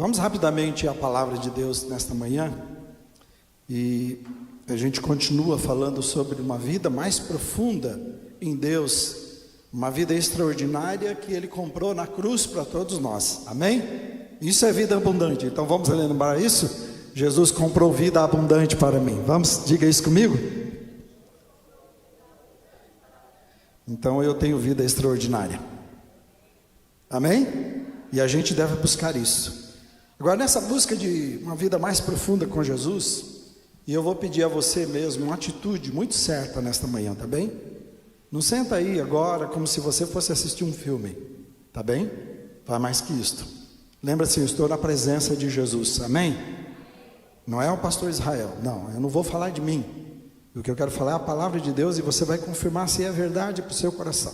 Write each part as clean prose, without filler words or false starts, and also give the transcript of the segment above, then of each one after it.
Vamos rapidamente à palavra de Deus nesta manhã. E a gente continua falando sobre uma vida mais profunda em Deus, uma vida extraordinária que Ele comprou na cruz para todos nós, amém? Isso é vida abundante, então vamos lembrar isso? Jesus comprou vida abundante para mim, vamos, diga isso comigo? Então eu tenho vida extraordinária, amém? E a gente deve buscar isso. Agora, nessa busca de uma vida mais profunda com Jesus, e eu vou pedir a você mesmo uma atitude muito certa nesta manhã, tá bem? Não senta aí agora como se você fosse assistir um filme, tá bem? Vai mais que isto. Lembra-se, eu estou na presença de Jesus, amém? Não é o pastor Israel, não, eu não vou falar de mim. O que eu quero falar é a palavra de Deus e você vai confirmar se é verdade para o seu coração,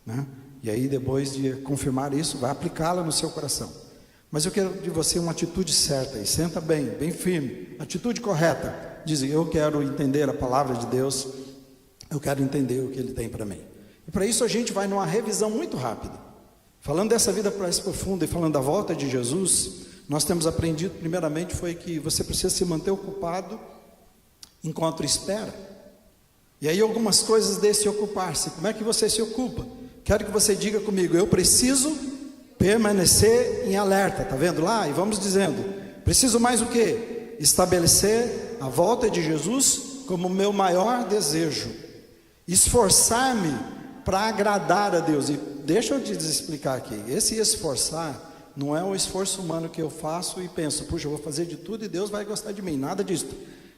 né? E aí depois de confirmar isso, vai aplicá-la no seu coração. Mas eu quero de você uma atitude certa, e senta bem, bem firme, atitude correta. Diz, eu quero entender a palavra de Deus, eu quero entender o que Ele tem para mim. E para isso a gente vai numa revisão muito rápida. Falando dessa vida mais profunda e falando da volta de Jesus, nós temos aprendido primeiramente foi que você precisa se manter ocupado enquanto espera. E aí algumas coisas desse ocupar-se, como é que você se ocupa? Quero que você diga comigo, eu preciso permanecer em alerta, tá vendo lá? E vamos dizendo, preciso mais o quê? Estabelecer a volta de Jesus como meu maior desejo, esforçar-me para agradar a Deus. E deixa eu te explicar aqui, esse esforçar não é um esforço humano que eu faço e penso, puxa, eu vou fazer de tudo e Deus vai gostar de mim, nada disso.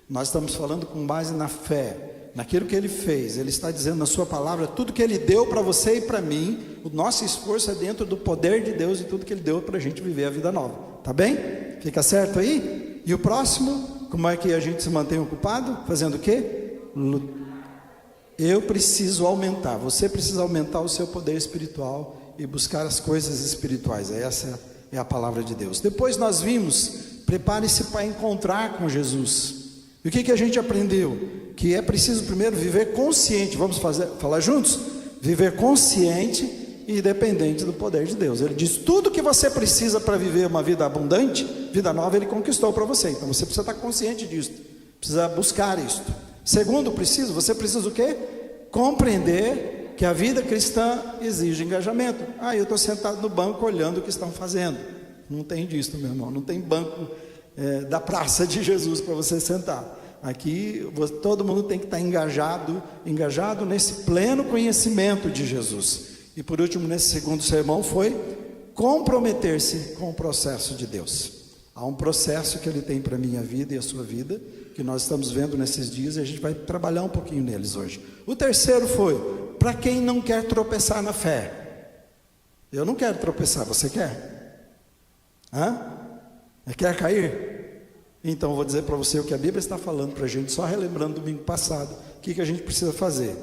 Nós estamos falando com base na fé, naquilo que Ele fez. Ele está dizendo na sua palavra, tudo que Ele deu para você e para mim, o nosso esforço é dentro do poder de Deus e tudo que Ele deu para a gente viver a vida nova, tá bem? Fica certo aí? E o próximo, como é que a gente se mantém ocupado? Fazendo o quê? Eu preciso aumentar, você precisa aumentar o seu poder espiritual e buscar as coisas espirituais. Essa é a palavra de Deus. Depois nós vimos, prepare-se para encontrar com Jesus. E o que a gente aprendeu? Que é preciso primeiro viver consciente, vamos falar juntos? Viver consciente e dependente do poder de Deus. Ele diz, tudo que você precisa para viver uma vida abundante, vida nova, Ele conquistou para você. Então você precisa estar consciente disso, precisa buscar isso. Segundo, você precisa o quê? Compreender que a vida cristã exige engajamento. Eu estou sentado no banco olhando o que estão fazendo. Não tem disso, meu irmão, não tem banco da praça de Jesus para você sentar. Aqui todo mundo tem que estar engajado nesse pleno conhecimento de Jesus. E por último, nesse segundo sermão, foi comprometer-se com o processo de Deus. Há um processo que Ele tem para a minha vida e a sua vida, que nós estamos vendo nesses dias, e a gente vai trabalhar um pouquinho neles hoje. O terceiro foi, para quem não quer tropeçar na fé. Eu não quero tropeçar, você quer? Quer cair? Então eu vou dizer para você o que a Bíblia está falando para a gente, só relembrando domingo passado, o que a gente precisa fazer.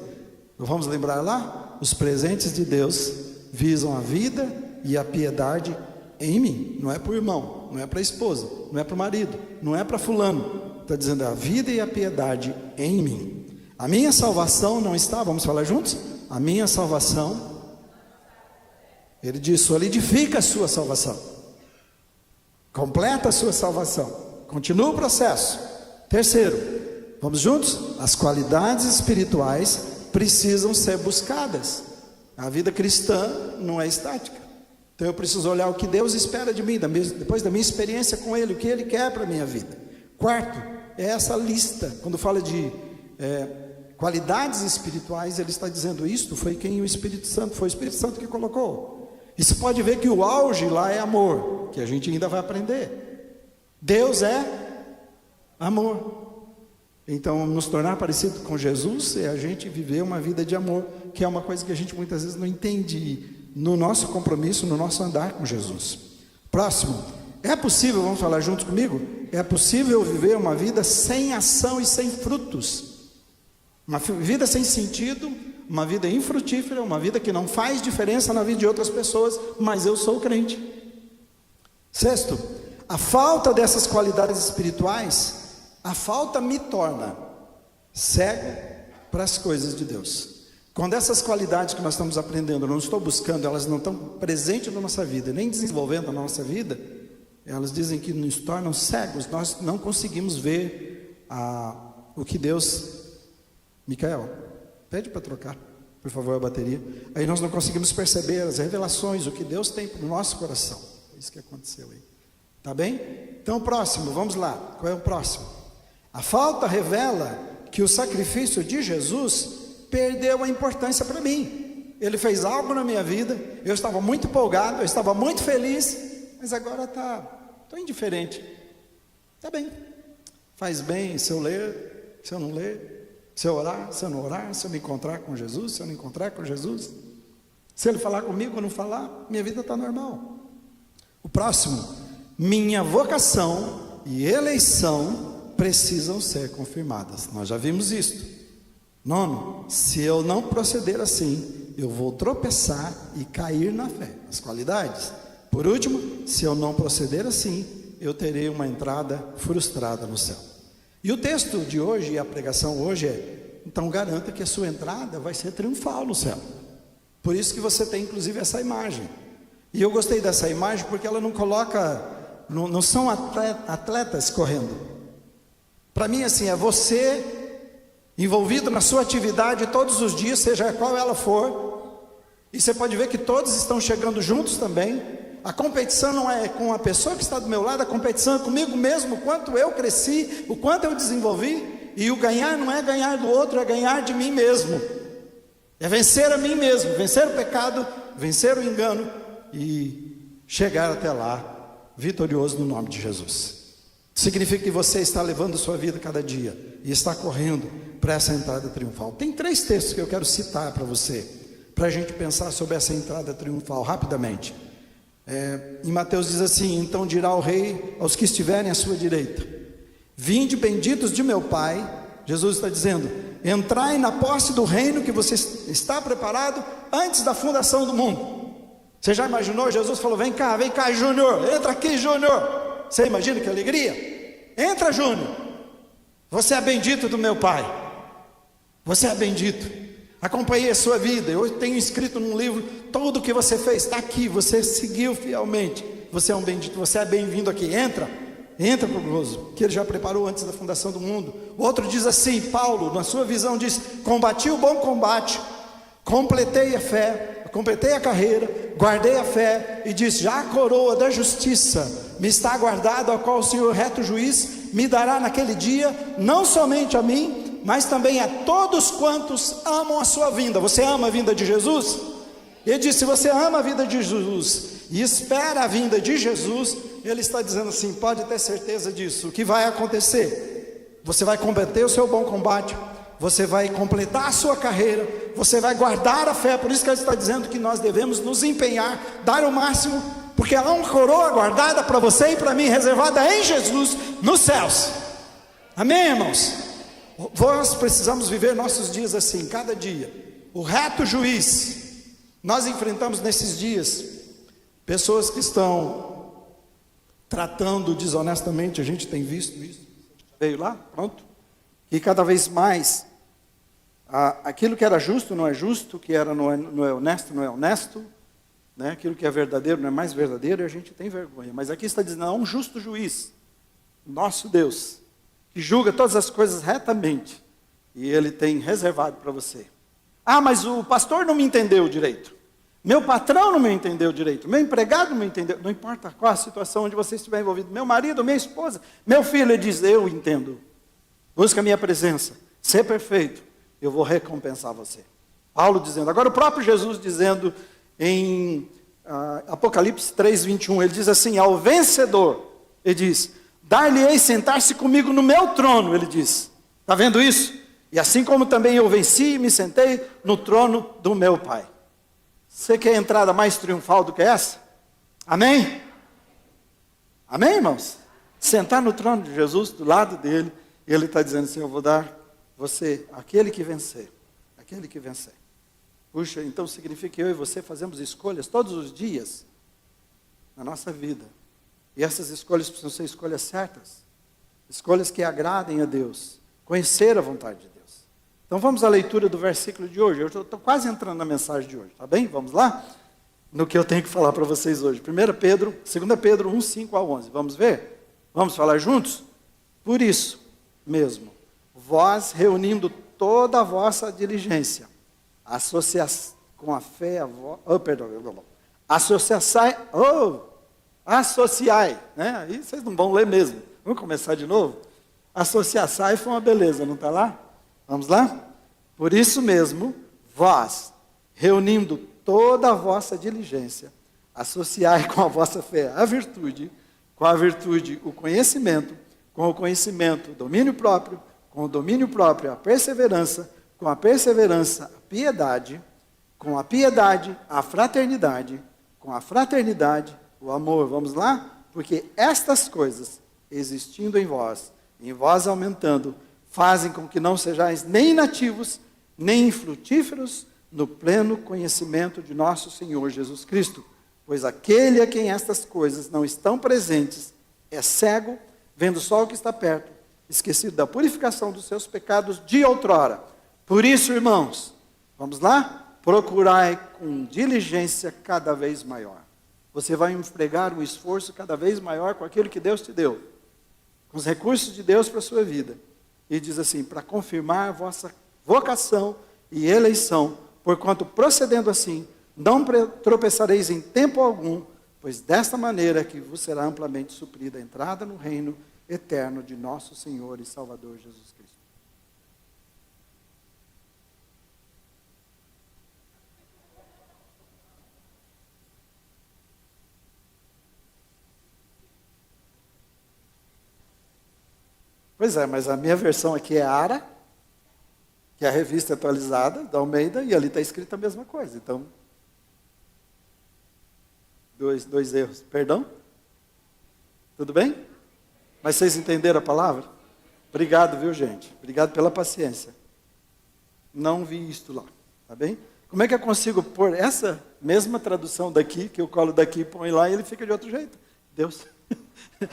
Vamos lembrar lá? Os presentes de Deus visam a vida e a piedade em mim. Não é para o irmão, não é para a esposa, não é para o marido, não é para fulano. Está dizendo a vida e a piedade em mim. A minha salvação não está, vamos falar juntos? A minha salvação, Ele diz, solidifica a sua salvação, completa a sua salvação. Continua o processo. Terceiro, vamos juntos? As qualidades espirituais precisam ser buscadas. A vida cristã não é estática. Então eu preciso olhar o que Deus espera de mim, depois da minha experiência com Ele, o que Ele quer para a minha vida. Quarto, é essa lista. Quando fala de qualidades espirituais, Ele está dizendo isto, foi quem o Espírito Santo, foi o Espírito Santo que colocou. E você pode ver que o auge lá é amor, que a gente ainda vai aprender. Deus é amor. Então nos tornar parecido com Jesus é a gente viver uma vida de amor, que é uma coisa que a gente muitas vezes não entende no nosso compromisso, no nosso andar com Jesus. Próximo, é possível, vamos falar juntos comigo? É possível viver uma vida sem ação e sem frutos, uma vida sem sentido, uma vida infrutífera, uma vida que não faz diferença na vida de outras pessoas, mas eu sou crente. Sexto, a falta dessas qualidades espirituais, a falta me torna cego para as coisas de Deus. Quando essas qualidades que nós estamos aprendendo, eu não estou buscando, elas não estão presentes na nossa vida, nem desenvolvendo na nossa vida, elas dizem que nos tornam cegos, nós não conseguimos ver o que Deus... Micael, pede para trocar, por favor, a bateria. Aí nós não conseguimos perceber as revelações, o que Deus tem para o nosso coração. É isso que aconteceu aí. Tá bem? Então, o próximo, vamos lá. Qual é o próximo? A falta revela que o sacrifício de Jesus perdeu a importância para mim. Ele fez algo na minha vida, eu estava muito empolgado, eu estava muito feliz, mas agora estou indiferente. Tá bem. Faz bem se eu ler, se eu não ler. Se eu orar, se eu não orar, se eu me encontrar com Jesus, se eu não encontrar com Jesus, se Ele falar comigo ou não falar, minha vida está normal. O próximo, minha vocação e eleição precisam ser confirmadas. Nós já vimos isso. Nono, se eu não proceder assim, eu vou tropeçar e cair na fé, as qualidades. Por último, se eu não proceder assim, eu terei uma entrada frustrada no céu. E o texto de hoje, e a pregação hoje é, então garanta que a sua entrada vai ser triunfal no céu. Por isso que você tem inclusive essa imagem. E eu gostei dessa imagem porque ela não coloca, não são atletas correndo. Para mim assim, é você envolvido na sua atividade todos os dias, seja qual ela for. E você pode ver que todos estão chegando juntos também. A competição não é com a pessoa que está do meu lado, a competição é comigo mesmo, o quanto eu cresci, o quanto eu desenvolvi. E o ganhar não é ganhar do outro, é ganhar de mim mesmo. É vencer a mim mesmo, vencer o pecado, vencer o engano e chegar até lá, vitorioso no nome de Jesus. Significa que você está levando sua vida cada dia e está correndo para essa entrada triunfal. Tem 3 textos que eu quero citar para você, para a gente pensar sobre essa entrada triunfal rapidamente. Em Mateus diz assim: então dirá o rei aos que estiverem à sua direita: vinde benditos de meu Pai. Jesus está dizendo: entrai na posse do reino que você está preparado antes da fundação do mundo. Você já imaginou? Jesus falou: vem cá Júnior, entra aqui Júnior. Você imagina que alegria? Entra Júnior, você é bendito do meu Pai, você é bendito. Acompanhei a sua vida, eu tenho escrito num livro tudo o que você fez, está aqui, você seguiu fielmente, você é um bendito, você é bem-vindo aqui, entra para o gozo, que Ele já preparou antes da fundação do mundo. O outro diz assim, Paulo, na sua visão diz: combati o bom combate, completei a fé, completei a carreira, guardei a fé, e diz: já a coroa da justiça me está guardada, a qual o Senhor reto juiz me dará naquele dia, não somente a mim, mas também a todos quantos amam a sua vinda. Você ama a vinda de Jesus? Ele diz: se você ama a vida de Jesus e espera a vinda de Jesus, Ele está dizendo assim, pode ter certeza disso, o que vai acontecer? Você vai combater o seu bom combate, você vai completar a sua carreira, você vai guardar a fé. Por isso que Ele está dizendo que nós devemos nos empenhar, dar o máximo, porque há uma coroa guardada para você e para mim, reservada em Jesus, nos céus. Amém, irmãos? Nós precisamos viver nossos dias assim, cada dia. O reto juiz. Nós enfrentamos nesses dias pessoas que estão tratando desonestamente, a gente tem visto isso. Veio lá, pronto. E cada vez mais, aquilo que era justo não é justo, que era não é honesto não é honesto, né? Aquilo que é verdadeiro não é mais verdadeiro, e a gente tem vergonha. Mas aqui está dizendo: há um justo juiz, nosso Deus, que julga todas as coisas retamente, e Ele tem reservado para você. Ah, mas o pastor não me entendeu direito, meu patrão não me entendeu direito, meu empregado não me entendeu. Não importa qual a situação onde você estiver envolvido, meu marido, minha esposa, meu filho, ele diz: eu entendo, busca a minha presença, ser perfeito, eu vou recompensar você. Paulo dizendo, agora o próprio Jesus dizendo em Apocalipse 3:21, ele diz assim: ao vencedor, ele diz: dar-lhe-ei sentar-se comigo no meu trono. Ele diz, está vendo isso? E assim como também eu venci e me sentei no trono do meu Pai. Você quer entrada mais triunfal do que essa? Amém? Amém, irmãos? Sentar no trono de Jesus, do lado dele, e Ele está dizendo assim: eu vou dar você, aquele que vencer, aquele que vencer. Puxa, então significa que eu e você fazemos escolhas todos os dias na nossa vida. E essas escolhas precisam ser escolhas certas, escolhas que agradem a Deus, conhecer a vontade de Deus. Então vamos à leitura do versículo de hoje. Eu estou quase entrando na mensagem de hoje, tá bem? Vamos lá? no que eu tenho que falar para vocês hoje. 2 Pedro 1, 5 a 11. Vamos ver? Vamos falar juntos? Por isso mesmo, vós reunindo toda a vossa diligência, com a fé, associai, né? Aí vocês não vão ler mesmo. Vamos começar de novo? Associai foi uma beleza, não está lá? Vamos lá? Por isso mesmo, vós, reunindo toda a vossa diligência, associai com a vossa fé a virtude, com a virtude o conhecimento, com o conhecimento o domínio próprio, com o domínio próprio a perseverança, com a perseverança a piedade, com a piedade a fraternidade, com a fraternidade o amor. Vamos lá? Porque estas coisas, existindo em vós aumentando, fazem com que não sejais nem inativos, nem infrutíferos no pleno conhecimento de nosso Senhor Jesus Cristo. Pois aquele a quem estas coisas não estão presentes é cego, vendo só o que está perto, esquecido da purificação dos seus pecados de outrora. Por isso, irmãos, vamos lá? Procurai com diligência cada vez maior. Você vai empregar um esforço cada vez maior com aquilo que Deus te deu, com os recursos de Deus para a sua vida. E diz assim, para confirmar vossa vocação e eleição, porquanto procedendo assim, não tropeçareis em tempo algum, pois desta maneira que vos será amplamente suprida a entrada no reino eterno de nosso Senhor e Salvador Jesus Cristo. Pois é, mas a minha versão aqui é ARA, que é a revista atualizada da Almeida, e ali está escrito a mesma coisa. Então, dois erros. Perdão? Tudo bem? Mas vocês entenderam a palavra? Obrigado, viu, gente? Obrigado pela paciência. Não vi isto lá, tá bem? Como é que eu consigo pôr essa mesma tradução daqui, que eu colo daqui e põe lá, e ele fica de outro jeito? Deus,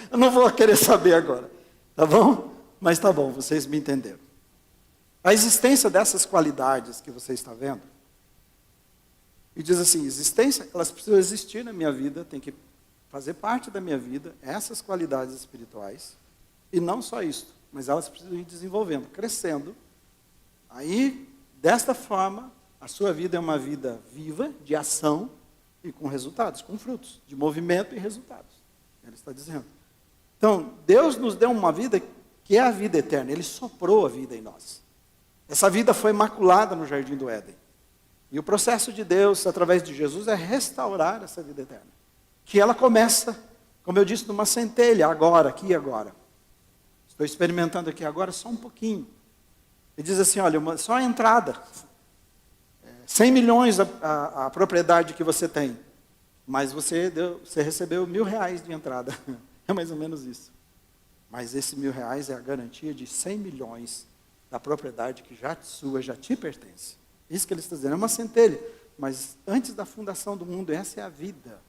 eu não vou querer saber agora, tá bom? Mas tá bom, vocês me entenderam. A existência dessas qualidades que você está vendo, e diz assim, existência, elas precisam existir na minha vida, tem que fazer parte da minha vida, essas qualidades espirituais, e não só isso, mas elas precisam ir desenvolvendo, crescendo. Aí, desta forma, a sua vida é uma vida viva, de ação, e com resultados, com frutos, de movimento e resultados. Ele está dizendo. Então, Deus nos deu uma vida que é a vida eterna, Ele soprou a vida em nós. Essa vida foi maculada no Jardim do Éden. E o processo de Deus, através de Jesus, é restaurar essa vida eterna. Que ela começa, como eu disse, numa centelha, agora, aqui e agora. Estou experimentando aqui agora só um pouquinho. Ele diz assim, olha, só a entrada. 100 milhões a propriedade que você tem. Mas você recebeu R$1.000 de entrada. É mais ou menos isso. Mas esse R$1.000 é a garantia de 100 milhões da propriedade que já sua, já te pertence. Isso que ele está dizendo, é uma centelha. Mas antes da fundação do mundo, essa é a vida.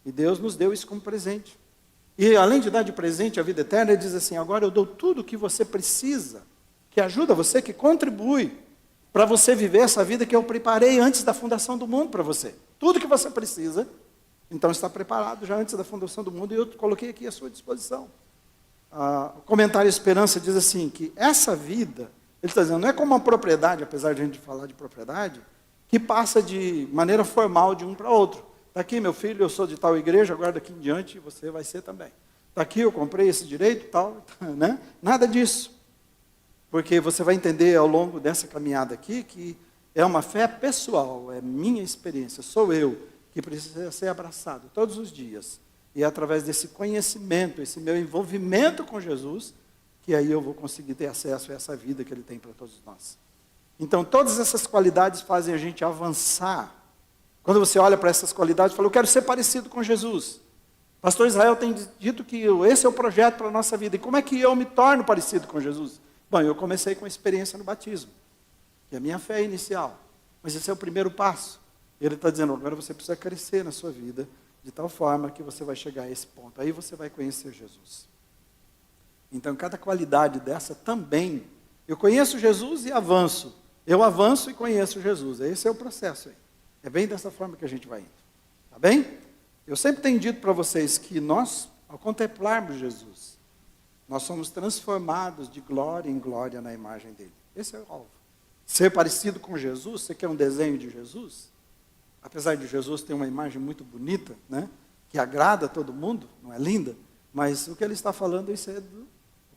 E Deus nos deu isso como presente. E além de dar de presente a vida eterna, ele diz assim, agora eu dou tudo o que você precisa, que ajuda você, que contribui para você viver essa vida que eu preparei antes da fundação do mundo para você. Tudo que você precisa, então está preparado já antes da fundação do mundo, e eu coloquei aqui à sua disposição. O comentário Esperança diz assim, que essa vida, ele está dizendo, não é como uma propriedade, apesar de a gente falar de propriedade, que passa de maneira formal de um para outro. Está aqui, meu filho, eu sou de tal igreja, agora daqui em diante você vai ser também. Está aqui, eu comprei esse direito, tal, né? Nada disso. Porque você vai entender ao longo dessa caminhada aqui, que é uma fé pessoal, é minha experiência, sou eu que precisa ser abraçado todos os dias. E é através desse conhecimento, esse meu envolvimento com Jesus, que aí eu vou conseguir ter acesso a essa vida que Ele tem para todos nós. Então, todas essas qualidades fazem a gente avançar. Quando você olha para essas qualidades, fala, eu quero ser parecido com Jesus. Pastor Israel tem dito que esse é o projeto para a nossa vida. E como é que eu me torno parecido com Jesus? Bom, eu comecei com a experiência no batismo, que é a minha fé inicial. Mas esse é o primeiro passo. Ele está dizendo, agora você precisa crescer na sua vida, de tal forma que você vai chegar a esse ponto. Aí você vai conhecer Jesus. Então, cada qualidade dessa também, eu conheço Jesus e avanço. Eu avanço e conheço Jesus. Esse é o processo aí. É bem dessa forma que a gente vai indo. Tá bem? Eu sempre tenho dito para vocês que nós, ao contemplarmos Jesus, nós somos transformados de glória em glória na imagem dele. Esse é o alvo. Ser parecido com Jesus, você quer um desenho de Jesus? Apesar de Jesus ter uma imagem muito bonita, né? Que agrada a todo mundo, não é linda? Mas o que ele está falando, isso é do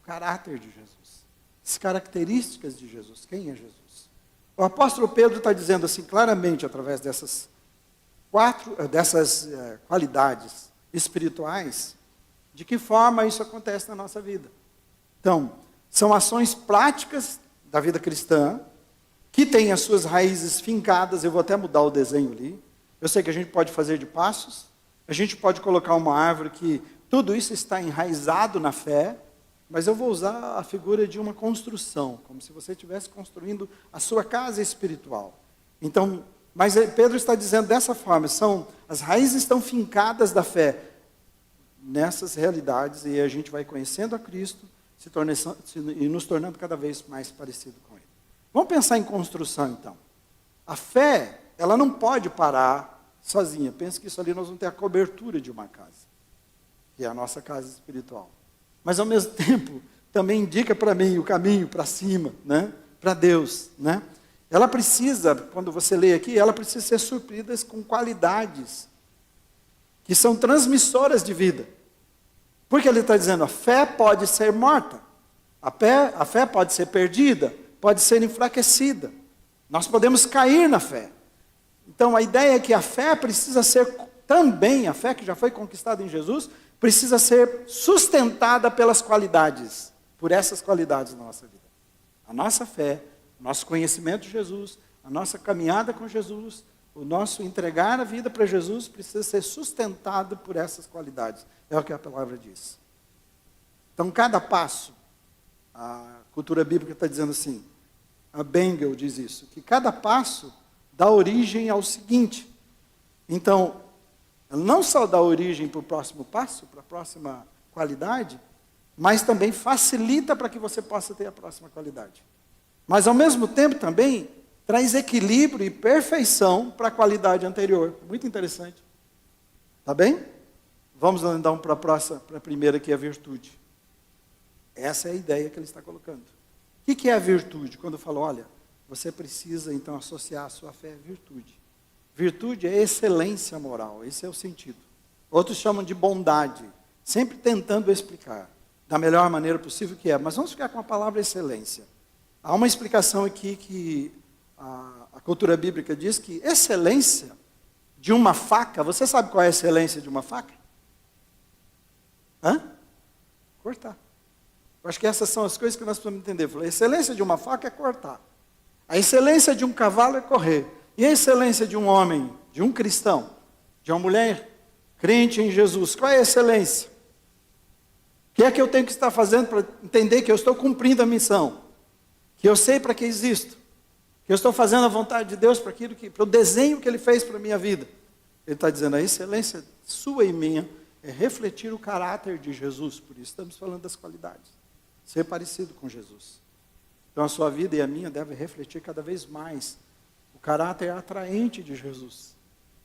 caráter de Jesus. As características de Jesus. Quem é Jesus? O apóstolo Pedro está dizendo assim claramente, através dessas qualidades espirituais, de que forma isso acontece na nossa vida. Então, são ações práticas da vida cristã, que têm as suas raízes fincadas. Eu vou até mudar o desenho ali. Eu sei que a gente pode fazer de passos, a gente pode colocar uma árvore que tudo isso está enraizado na fé, mas eu vou usar a figura de uma construção, como se você estivesse construindo a sua casa espiritual. Então, mas Pedro está dizendo dessa forma, as raízes estão fincadas da fé nessas realidades, e a gente vai conhecendo a Cristo e nos tornando cada vez mais parecido com Ele. Vamos pensar em construção, então. A fé, ela não pode parar sozinha. Pensa que isso ali nós vamos ter a cobertura de uma casa, que é a nossa casa espiritual. Mas, ao mesmo tempo, também indica para mim o caminho para cima, né? Para Deus, né? Ela precisa, quando você lê aqui, ela precisa ser suprida com qualidades que são transmissoras de vida. Porque ele está dizendo, a fé pode ser morta, a fé pode ser perdida, pode ser enfraquecida. Nós podemos cair na fé. Então, a ideia é que a fé precisa ser também, a fé que já foi conquistada em Jesus, precisa ser sustentada pelas qualidades, por essas qualidades na nossa vida. A nossa fé, o nosso conhecimento de Jesus, a nossa caminhada com Jesus, o nosso entregar a vida para Jesus precisa ser sustentado por essas qualidades. É o que a palavra diz. Então, cada passo, a cultura bíblica está dizendo assim, a Bengel diz isso, que cada passo dá origem ao seguinte. Então, não só dá origem para o próximo passo, para a próxima qualidade, mas também facilita para que você possa ter a próxima qualidade. Mas, ao mesmo tempo, também traz equilíbrio e perfeição para a qualidade anterior. Muito interessante. Tá bem? Vamos então para a primeira, que é a virtude. Essa é a ideia que ele está colocando. O que é a virtude? Quando falou, olha, você precisa então associar a sua fé à virtude. Virtude é excelência moral, esse é o sentido. Outros chamam de bondade, sempre tentando explicar da melhor maneira possível que é. Mas vamos ficar com a palavra excelência. Há uma explicação aqui que a cultura bíblica diz que excelência de uma faca, você sabe qual é a excelência de uma faca? Cortar. Eu acho que essas são as coisas que nós precisamos entender. A excelência de uma faca é cortar. A excelência de um cavalo é correr. E a excelência de um homem, de um cristão, de uma mulher crente em Jesus, qual é a excelência? O que é que eu tenho que estar fazendo para entender que eu estou cumprindo a missão? Que eu sei para que existo? Que eu estou fazendo a vontade de Deus para o desenho que Ele fez para a minha vida? Ele está dizendo, a excelência sua e minha é refletir o caráter de Jesus. Por isso estamos falando das qualidades. Ser parecido com Jesus. Então a sua vida e a minha devem refletir cada vez mais o caráter atraente de Jesus.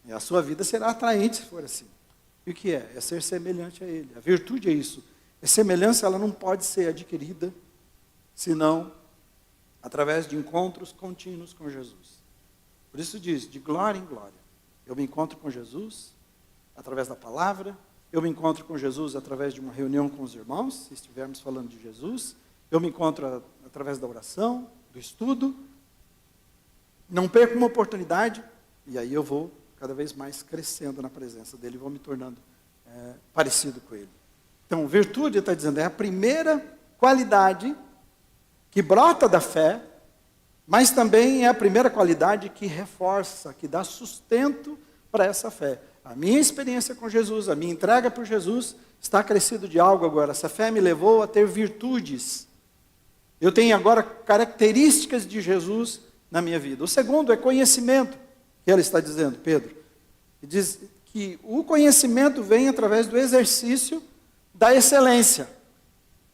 E a sua vida será atraente se for assim. E o que é? É ser semelhante a Ele. A virtude é isso. A semelhança, ela não pode ser adquirida, senão através de encontros contínuos com Jesus. Por isso diz, de glória em glória. Eu me encontro com Jesus através da palavra, eu me encontro com Jesus através de uma reunião com os irmãos, se estivermos falando de Jesus, eu me encontro através da oração, do estudo, não perco uma oportunidade, e aí eu vou cada vez mais crescendo na presença dele, vou me tornando parecido com ele. Então, virtude, está dizendo, é a primeira qualidade que brota da fé, mas também é a primeira qualidade que reforça, que dá sustento para essa fé. A minha experiência com Jesus, a minha entrega por Jesus, está acrescido de algo agora. Essa fé me levou a ter virtudes. Eu tenho agora características de Jesus na minha vida. O segundo é conhecimento, que ele está dizendo, Pedro. Ele diz que o conhecimento vem através do exercício da excelência,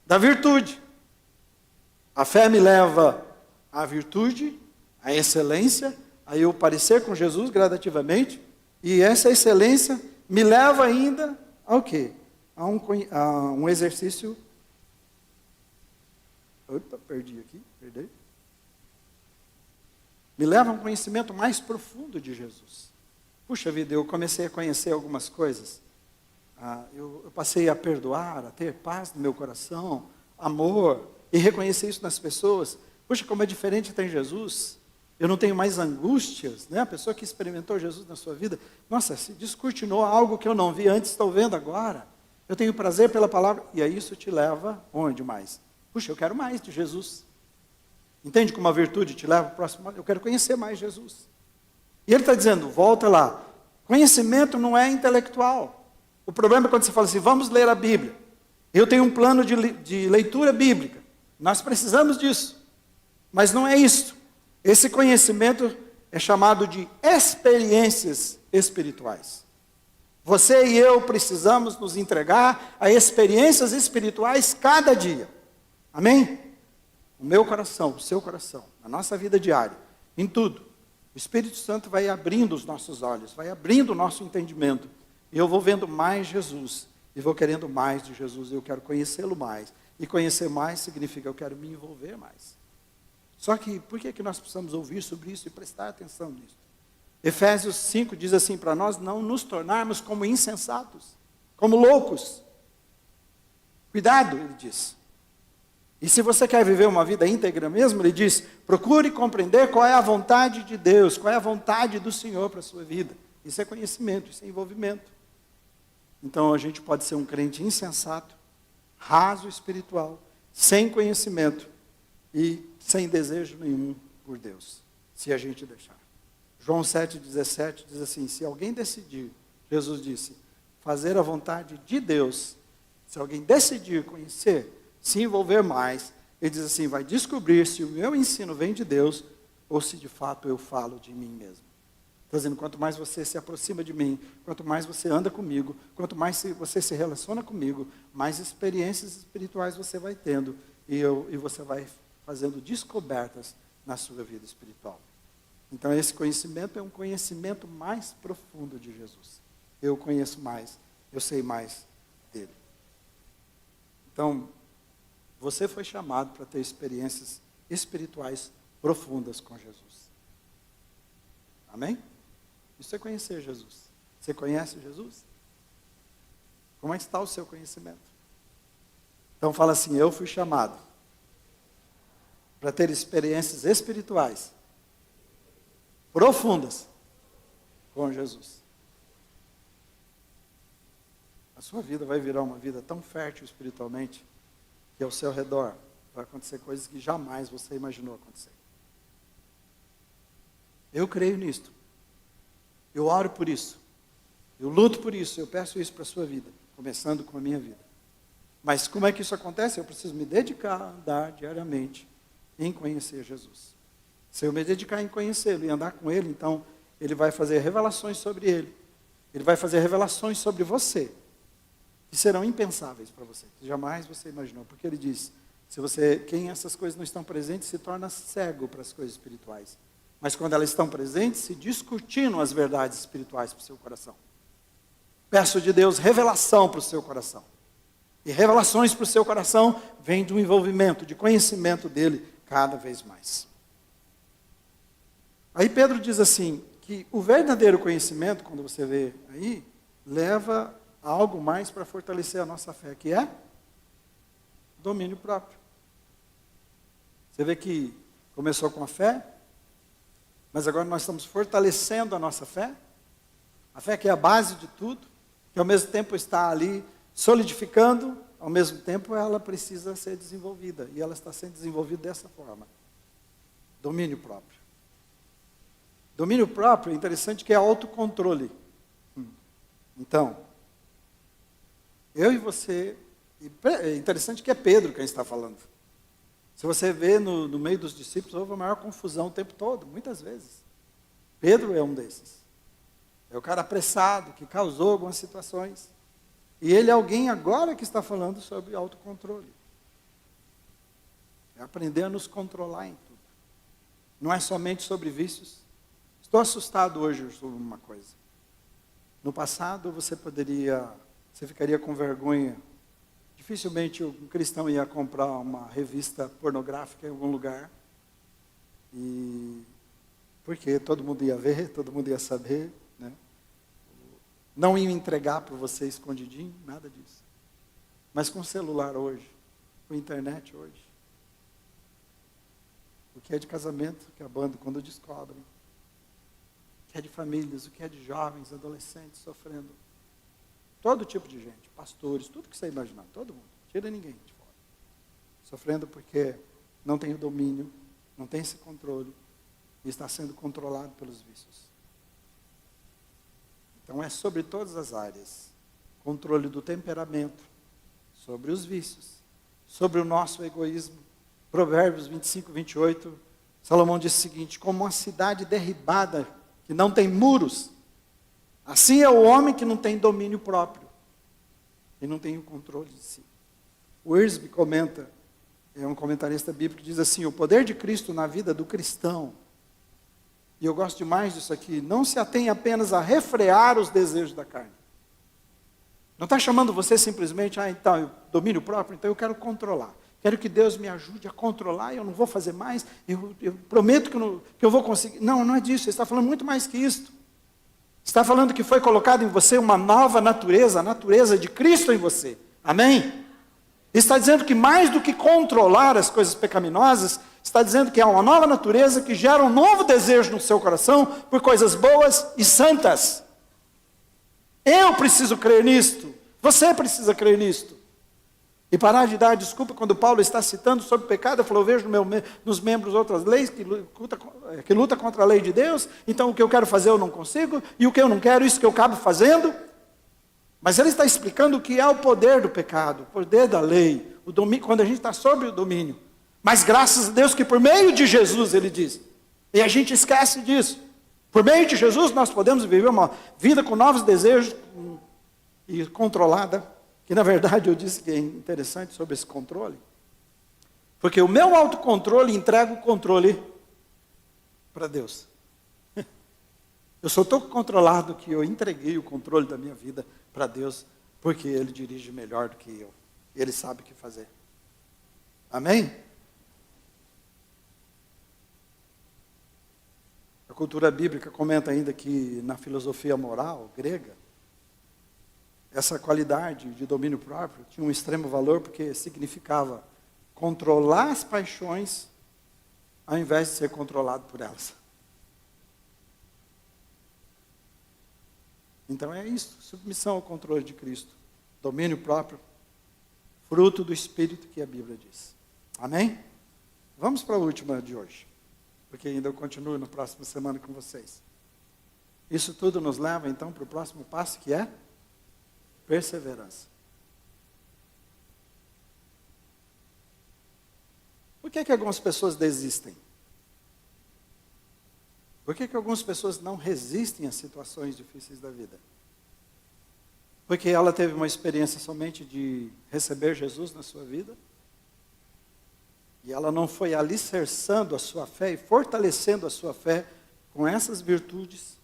da virtude. A fé me leva à virtude, à excelência, a eu parecer com Jesus gradativamente, E essa excelência me leva ainda ao quê? A um exercício. Opa, perdi aqui, perdei. Me leva a um conhecimento mais profundo de Jesus. Puxa vida, eu comecei a conhecer algumas coisas. Eu passei a perdoar, a ter paz no meu coração, amor, e reconhecer isso nas pessoas. Puxa, como é diferente ter Jesus. Eu não tenho mais angústias, né? A pessoa que experimentou Jesus na sua vida, nossa, se descortinou algo que eu não vi antes, estou vendo agora. Eu tenho prazer pela palavra, e aí isso te leva onde mais? Puxa, eu quero mais de Jesus. Entende como a virtude te leva ao próximo? Eu quero conhecer mais Jesus. E ele está dizendo, volta lá, conhecimento não é intelectual. O problema é quando você fala assim, vamos ler a Bíblia. Eu tenho um plano de leitura bíblica. Nós precisamos disso. Mas não é isso. Esse conhecimento é chamado de experiências espirituais. Você e eu precisamos nos entregar a experiências espirituais cada dia. Amém? O meu coração, o seu coração, a nossa vida diária, em tudo. O Espírito Santo vai abrindo os nossos olhos, vai abrindo o nosso entendimento. E eu vou vendo mais Jesus, e vou querendo mais de Jesus, eu quero conhecê-lo mais. E conhecer mais significa eu quero me envolver mais. Só que, por que nós precisamos ouvir sobre isso e prestar atenção nisso? Efésios 5 diz assim, para nós não nos tornarmos como insensatos, como loucos. Cuidado, ele diz. E se você quer viver uma vida íntegra mesmo, ele diz, procure compreender qual é a vontade de Deus, qual é a vontade do Senhor para a sua vida. Isso é conhecimento, isso é envolvimento. Então a gente pode ser um crente insensato, raso espiritual, sem conhecimento e sem desejo nenhum por Deus, se a gente deixar. João 7,17 diz assim, se alguém decidir, Jesus disse, fazer a vontade de Deus, se alguém decidir conhecer, se envolver mais, ele diz assim, vai descobrir se o meu ensino vem de Deus, ou se de fato eu falo de mim mesmo. Está dizendo, quanto mais você se aproxima de mim, quanto mais você anda comigo, quanto mais você se relaciona comigo, mais experiências espirituais você vai tendo, e você vai fazendo descobertas na sua vida espiritual. Então esse conhecimento é um conhecimento mais profundo de Jesus. Eu conheço mais, eu sei mais dele. Então, você foi chamado para ter experiências espirituais profundas com Jesus. Amém? Isso é conhecer Jesus. Você conhece Jesus? Como é que está o seu conhecimento? Então fala assim, eu fui chamado para ter experiências espirituais profundas com Jesus. A sua vida vai virar uma vida tão fértil espiritualmente que ao seu redor vai acontecer coisas que jamais você imaginou acontecer. Eu creio nisto. Eu oro por isso. Eu luto por isso. Eu peço isso para a sua vida, começando com a minha vida. Mas como é que isso acontece? Eu preciso me dedicar a andar diariamente em conhecer Jesus. Se eu me dedicar em conhecê-lo e andar com ele, então ele vai fazer revelações sobre ele. Ele vai fazer revelações sobre você, que serão impensáveis para você, que jamais você imaginou. Porque ele diz, quem essas coisas não estão presentes se torna cego para as coisas espirituais. Mas quando elas estão presentes, se descortinam as verdades espirituais para o seu coração. Peço de Deus revelação para o seu coração. E revelações para o seu coração vêm do envolvimento, de conhecimento dele cada vez mais. Aí Pedro diz assim, que o verdadeiro conhecimento, quando você vê aí, leva a algo mais para fortalecer a nossa fé, que é domínio próprio. Você vê que começou com a fé, mas agora nós estamos fortalecendo a nossa fé. A fé que é a base de tudo, que ao mesmo tempo está ali solidificando, ao mesmo tempo ela precisa ser desenvolvida. E ela está sendo desenvolvida dessa forma. Domínio próprio. Domínio próprio é interessante que é autocontrole. Então, eu e você, é interessante que é Pedro quem está falando. Se você vê no meio dos discípulos, houve a maior confusão o tempo todo, muitas vezes. Pedro é um desses. É o cara apressado, que causou algumas situações. E ele é alguém agora que está falando sobre autocontrole. É aprender a nos controlar em tudo. Não é somente sobre vícios. Estou assustado hoje sobre uma coisa. No passado você ficaria com vergonha. Dificilmente um cristão ia comprar uma revista pornográfica em algum lugar. Porque todo mundo ia ver, todo mundo ia saber, né? Não ia entregar para você escondidinho, nada disso. Mas com o celular hoje, com a internet hoje, o que é de casamento, o que é bando quando descobrem, o que é de famílias, o que é de jovens, adolescentes sofrendo. Todo tipo de gente, pastores, tudo que você imaginar, todo mundo, tira ninguém de fora. Sofrendo porque não tem o domínio, não tem esse controle, e está sendo controlado pelos vícios. Então é sobre todas as áreas. Controle do temperamento, sobre os vícios, sobre o nosso egoísmo. Provérbios 25, 28, Salomão diz o seguinte: como uma cidade derribada, que não tem muros, assim é o homem que não tem domínio próprio, e não tem o controle de si. O Wiersbe comenta, é um comentarista bíblico, diz assim: o poder de Cristo na vida do cristão, e eu gosto demais disso aqui, não se atém apenas a refrear os desejos da carne. Não está chamando você simplesmente, então, domínio próprio, então eu quero controlar. Quero que Deus me ajude a controlar, eu não vou fazer mais, eu prometo que eu vou conseguir. Não, não é disso, ele está falando muito mais que isto. Está falando que foi colocado em você uma nova natureza, a natureza de Cristo em você. Amém? Está dizendo que mais do que controlar as coisas pecaminosas, está dizendo que há uma nova natureza que gera um novo desejo no seu coração por coisas boas e santas. Eu preciso crer nisto. Você precisa crer nisto. E parar de dar desculpa quando Paulo está citando sobre o pecado. Ele falou: eu vejo nos membros outras leis que luta contra a lei de Deus. Então o que eu quero fazer eu não consigo. E o que eu não quero, isso que eu acabo fazendo. Mas ele está explicando o que é o poder do pecado, o poder da lei, o domínio, quando a gente está sob o domínio. Mas graças a Deus que por meio de Jesus, ele diz, e a gente esquece disso, por meio de Jesus nós podemos viver uma vida com novos desejos e controlada, que na verdade eu disse que é interessante sobre esse controle, porque o meu autocontrole entrega o controle para Deus. Eu sou tão controlado que eu entreguei o controle da minha vida para Deus, porque Ele dirige melhor do que eu. Ele sabe o que fazer. Amém? A cultura bíblica comenta ainda que na filosofia moral grega, essa qualidade de domínio próprio tinha um extremo valor, porque significava controlar as paixões ao invés de ser controlado por elas. Então é isso, submissão ao controle de Cristo, domínio próprio, fruto do Espírito que a Bíblia diz. Amém? Vamos para a última de hoje, porque ainda eu continuo na próxima semana com vocês. Isso tudo nos leva então para o próximo passo, que é perseverança. Por que algumas pessoas desistem? Por que algumas pessoas não resistem às situações difíceis da vida? Porque ela teve uma experiência somente de receber Jesus na sua vida, e ela não foi alicerçando a sua fé e fortalecendo a sua fé com essas virtudes.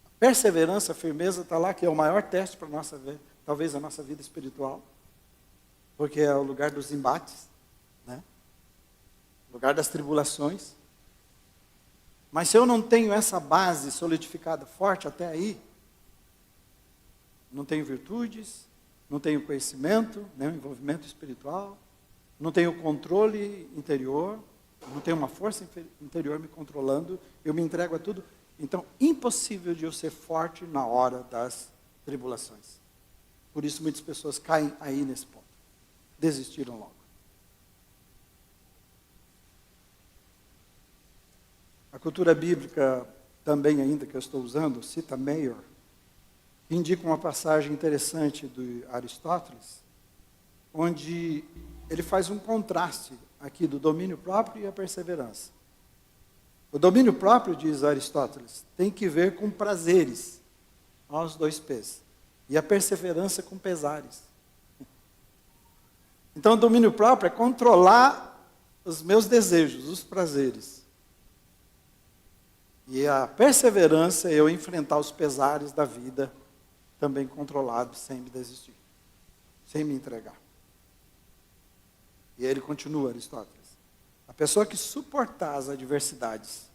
A perseverança, a firmeza está lá, que é o maior teste para a nossa vida, talvez a nossa vida espiritual, porque é o lugar dos embates, né? O lugar das tribulações. Mas se eu não tenho essa base solidificada forte até aí, não tenho virtudes, não tenho conhecimento, nem envolvimento espiritual, não tenho controle interior, não tenho uma força interior me controlando, eu me entrego a tudo. Então, impossível de eu ser forte na hora das tribulações. Por isso muitas pessoas caem aí nesse ponto. Desistiram logo. A cultura bíblica, também ainda que eu estou usando, cita Mayer, indica uma passagem interessante do Aristóteles, onde ele faz um contraste aqui do domínio próprio e a perseverança. O domínio próprio, diz Aristóteles, tem que ver com prazeres, aos dois pés, e a perseverança com pesares. Então o domínio próprio é controlar os meus desejos, os prazeres. E a perseverança é eu enfrentar os pesares da vida, também controlado, sem me desistir, sem me entregar. E aí ele continua, Aristóteles. A pessoa que suportar as adversidades,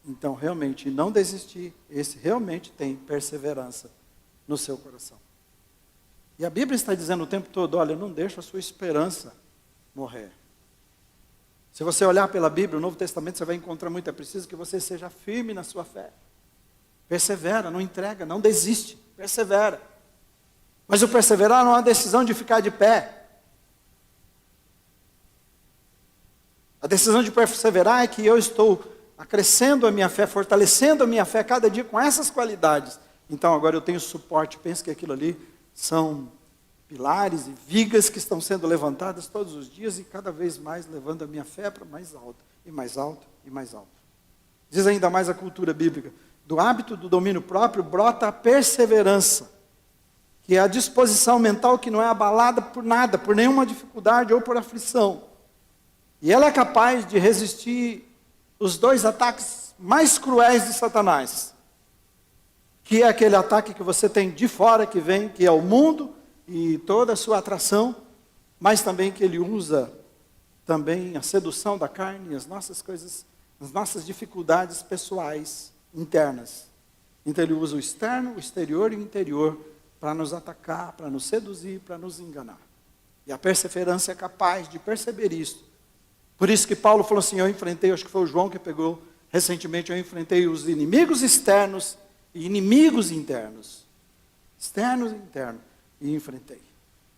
então realmente não desistir, esse realmente tem perseverança no seu coração. E a Bíblia está dizendo o tempo todo, olha, não deixa a sua esperança morrer. Se você olhar pela Bíblia, o Novo Testamento, você vai encontrar muito, é preciso que você seja firme na sua fé. Persevera, não entrega, não desiste, persevera. Mas o perseverar não é uma decisão de ficar de pé. A decisão de perseverar é que eu estou acrescendo a minha fé, fortalecendo a minha fé cada dia com essas qualidades. Então agora eu tenho suporte, penso que aquilo ali são pilares e vigas que estão sendo levantadas todos os dias e cada vez mais levando a minha fé para mais alto, e mais alto, e mais alto. Diz ainda mais a cultura bíblica, do hábito do domínio próprio brota a perseverança, que é a disposição mental que não é abalada por nada, por nenhuma dificuldade ou por aflição. E ela é capaz de resistir os dois ataques mais cruéis de Satanás, que é aquele ataque que você tem de fora que vem, que é o mundo e toda a sua atração, mas também que ele usa também a sedução da carne, as nossas coisas, as nossas dificuldades pessoais, internas. Então ele usa o externo, o exterior e o interior para nos atacar, para nos seduzir, para nos enganar. E a perseverança é capaz de perceber isso. Por isso que Paulo falou assim, eu enfrentei, acho que foi o João que pegou recentemente, eu enfrentei os inimigos externos e inimigos internos. Externos e internos. E enfrentei.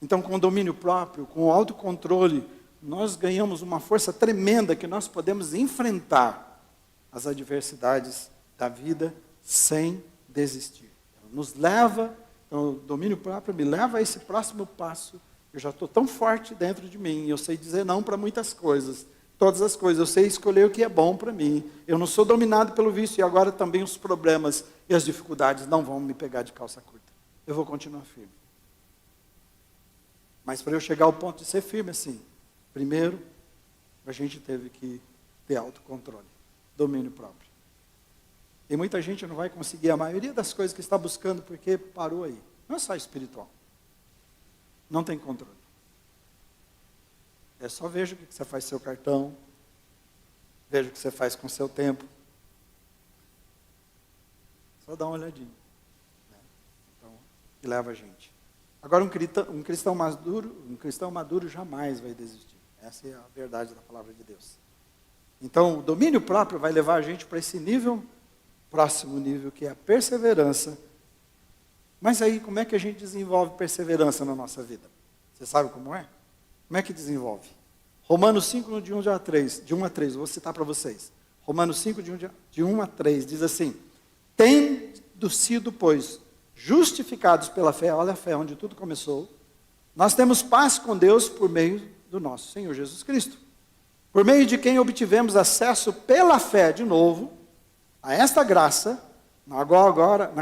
Então, com domínio próprio, com autocontrole, nós ganhamos uma força tremenda que nós podemos enfrentar as adversidades da vida sem desistir. Nos leva, então, o domínio próprio me leva a esse próximo passo. Eu já estou tão forte dentro de mim, eu sei dizer não para muitas coisas, todas as coisas, eu sei escolher o que é bom para mim. Eu não sou dominado pelo vício e agora também os problemas e as dificuldades não vão me pegar de calça curta. Eu vou continuar firme. Mas para eu chegar ao ponto de ser firme assim, primeiro, a gente teve que ter autocontrole, domínio próprio. E muita gente não vai conseguir a maioria das coisas que está buscando porque parou aí. Não é só espiritual. Não tem controle. É só veja o que você faz com seu cartão, veja o que você faz com o seu tempo. Só dá uma olhadinha. Né? Então, que leva a gente. Agora, um cristão maduro jamais vai desistir. Essa é a verdade da palavra de Deus. Então, o domínio próprio vai levar a gente para esse nível, próximo nível, que é a perseverança. Mas aí, como é que a gente desenvolve perseverança na nossa vida? Você sabe como é? Como é que desenvolve? Romanos 5, de 1 a 3, vou citar para vocês. Romanos 5, de 1 a 3, diz assim, tendo sido, pois, justificados pela fé, olha a fé onde tudo começou, nós temos paz com Deus por meio do nosso Senhor Jesus Cristo, por meio de quem obtivemos acesso pela fé, de novo, a esta graça, na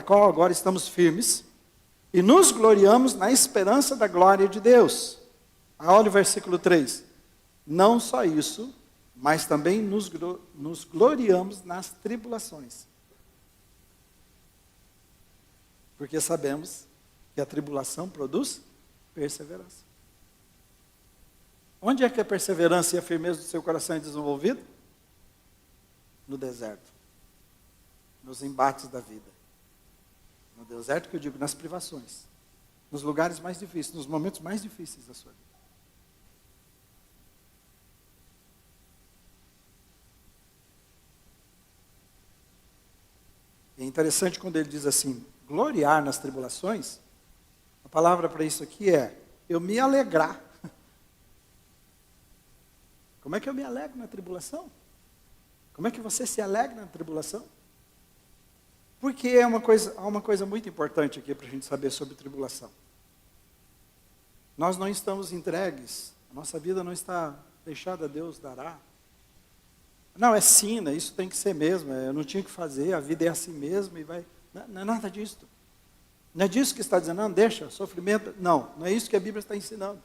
qual agora estamos firmes, e nos gloriamos na esperança da glória de Deus. Olha o versículo 3. Não só isso, mas também nos gloriamos nas tribulações. Porque sabemos que a tribulação produz perseverança. Onde é que a perseverança e a firmeza do seu coração é desenvolvida? No deserto. Nos embates da vida. No deserto que eu digo, nas privações. Nos lugares mais difíceis, nos momentos mais difíceis da sua vida. É interessante quando ele diz assim, gloriar nas tribulações, a palavra para isso aqui é, eu me alegrar. Como é que eu me alegro na tribulação? Como é que você se alegra na tribulação? Porque há uma coisa muito importante aqui para a gente saber sobre tribulação. Nós não estamos entregues, a nossa vida não está deixada a Deus dará. Não, é sina, isso tem que ser mesmo, eu não tinha que fazer, a vida é assim mesmo e vai. Não é nada disso. Não é disso que está dizendo, não, deixa, sofrimento. Não é isso que a Bíblia está ensinando.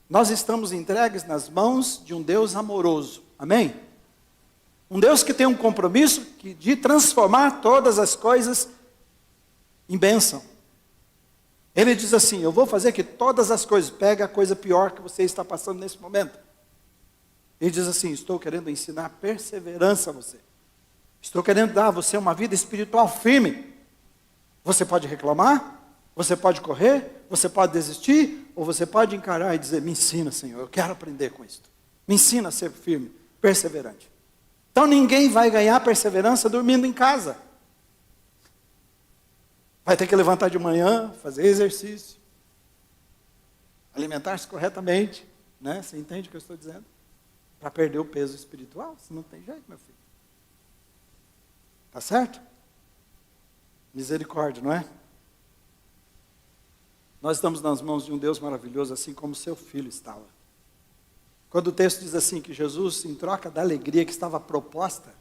Nós estamos entregues nas mãos de um Deus amoroso. Amém? Um Deus que tem um compromisso de transformar todas as coisas em bênção. Ele diz assim: eu vou fazer que todas as coisas, pega a coisa pior que você está passando nesse momento. Ele diz assim: estou querendo ensinar perseverança a você. Estou querendo dar a você uma vida espiritual firme. Você pode reclamar, você pode correr, você pode desistir, ou você pode encarar e dizer: me ensina, Senhor, eu quero aprender com isso. Me ensina a ser firme, perseverante. Então ninguém vai ganhar perseverança dormindo em casa. Vai ter que levantar de manhã, fazer exercício, alimentar-se corretamente, né? Você entende o que eu estou dizendo? Para perder o peso espiritual, se não tem jeito, meu filho. Tá certo? Misericórdia, não é? Nós estamos nas mãos de um Deus maravilhoso, assim como seu filho estava. Quando o texto diz assim, que Jesus, em troca da alegria que estava proposta,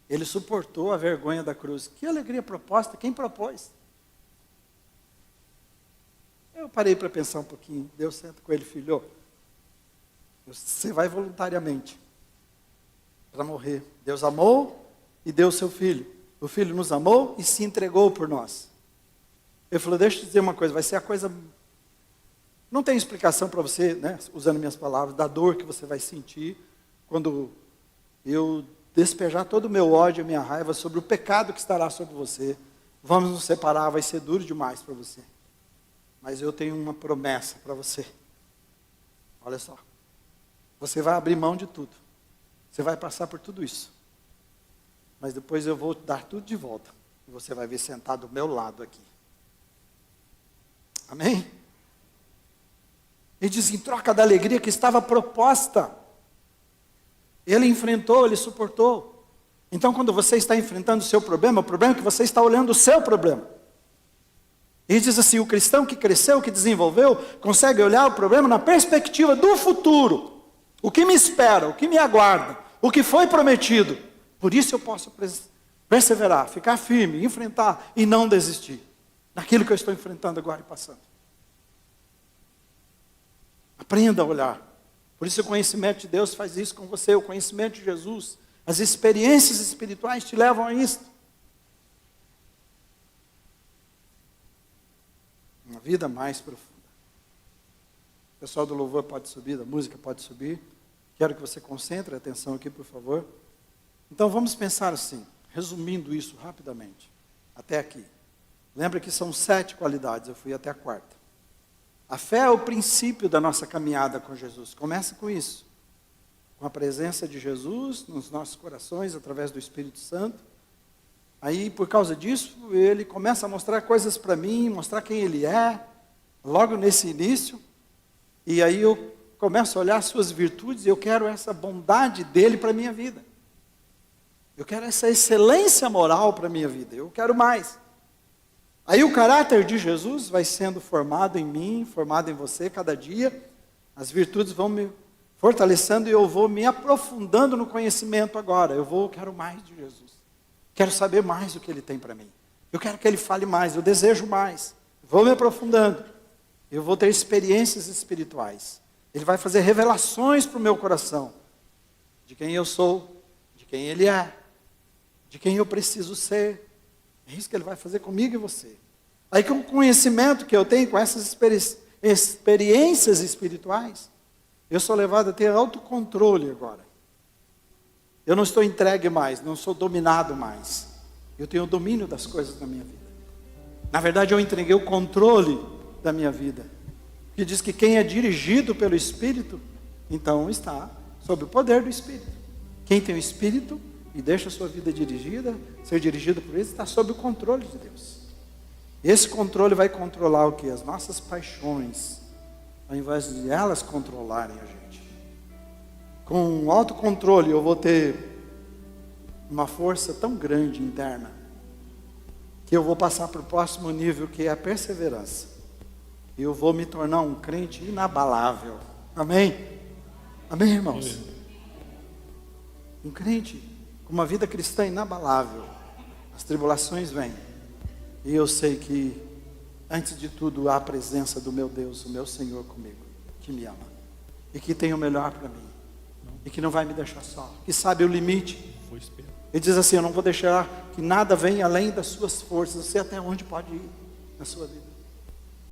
ele suportou a vergonha da cruz. Que alegria proposta? Quem propôs? Eu parei para pensar um pouquinho. Deus senta com ele: filho, você vai voluntariamente para morrer. Deus amou e deu o seu filho. O filho nos amou e se entregou por nós. Ele falou: deixa eu te dizer uma coisa, vai ser a coisa... Não tem explicação para você, né, usando minhas palavras, da dor que você vai sentir quando eu despejar todo o meu ódio e a minha raiva sobre o pecado que estará sobre você. Vamos nos separar, vai ser duro demais para você. Mas eu tenho uma promessa para você. Olha só. Você vai abrir mão de tudo. Você vai passar por tudo isso. Mas depois eu vou dar tudo de volta. E você vai ver sentado do meu lado aqui. Amém? Ele diz: em troca da alegria que estava proposta, ele enfrentou, ele suportou. Então, quando você está enfrentando o seu problema, o problema é que você está olhando o seu problema. Ele diz assim: o cristão que cresceu, que desenvolveu, consegue olhar o problema na perspectiva do futuro. O que me espera, o que me aguarda, o que foi prometido. Por isso eu posso perseverar, ficar firme, enfrentar e não desistir naquilo que eu estou enfrentando agora e passando. Aprenda a olhar. Por isso o conhecimento de Deus faz isso com você, o conhecimento de Jesus. As experiências espirituais te levam a isso. Uma vida mais profunda. O pessoal do louvor pode subir, da música pode subir. Quero que você concentre a atenção aqui, por favor. Então vamos pensar assim, resumindo isso rapidamente, até aqui. Lembra que são 7 qualidades, eu fui até a 4ª. A fé é o princípio da nossa caminhada com Jesus. Começa com isso. Com a presença de Jesus nos nossos corações, através do Espírito Santo. Aí, por causa disso, ele começa a mostrar coisas para mim, mostrar quem ele é, logo nesse início. E aí eu começo a olhar as suas virtudes e eu quero essa bondade dele para a minha vida. Eu quero essa excelência moral para a minha vida. Eu quero mais. Aí o caráter de Jesus vai sendo formado em mim, formado em você cada dia. As virtudes vão me fortalecendo e eu vou me aprofundando no conhecimento agora. Quero mais de Jesus. Quero saber mais do que ele tem para mim. Eu quero que ele fale mais, eu desejo mais. Vou me aprofundando. Eu vou ter experiências espirituais. Ele vai fazer revelações para o meu coração. De quem eu sou, de quem ele é, de quem eu preciso ser. É isso que ele vai fazer comigo e você. Aí com o conhecimento que eu tenho, com essas experiências espirituais, eu sou levado a ter autocontrole agora. Eu não estou entregue mais, não sou dominado mais. Eu tenho o domínio das coisas da minha vida. Na verdade, eu entreguei o controle da minha vida. Que diz que quem é dirigido pelo Espírito, então está sob o poder do Espírito. Quem tem o Espírito e deixa a sua vida dirigida, ser dirigido por ele, está sob o controle de Deus. Esse controle vai controlar o quê? As nossas paixões, ao invés de elas controlarem a gente. Com o autocontrole eu vou ter uma força tão grande interna, que eu vou passar para o próximo nível, que é a perseverança. E eu vou me tornar um crente inabalável. Amém? Amém, irmãos? Amém. Um crente com uma vida cristã inabalável. As tribulações vêm. E eu sei que, antes de tudo, há a presença do meu Deus, o meu Senhor comigo, que me ama. E que tem o melhor para mim. e que não vai me deixar só, que sabe o limite. Ele diz assim: eu não vou deixar que nada venha além das suas forças. Você até onde pode ir na sua vida?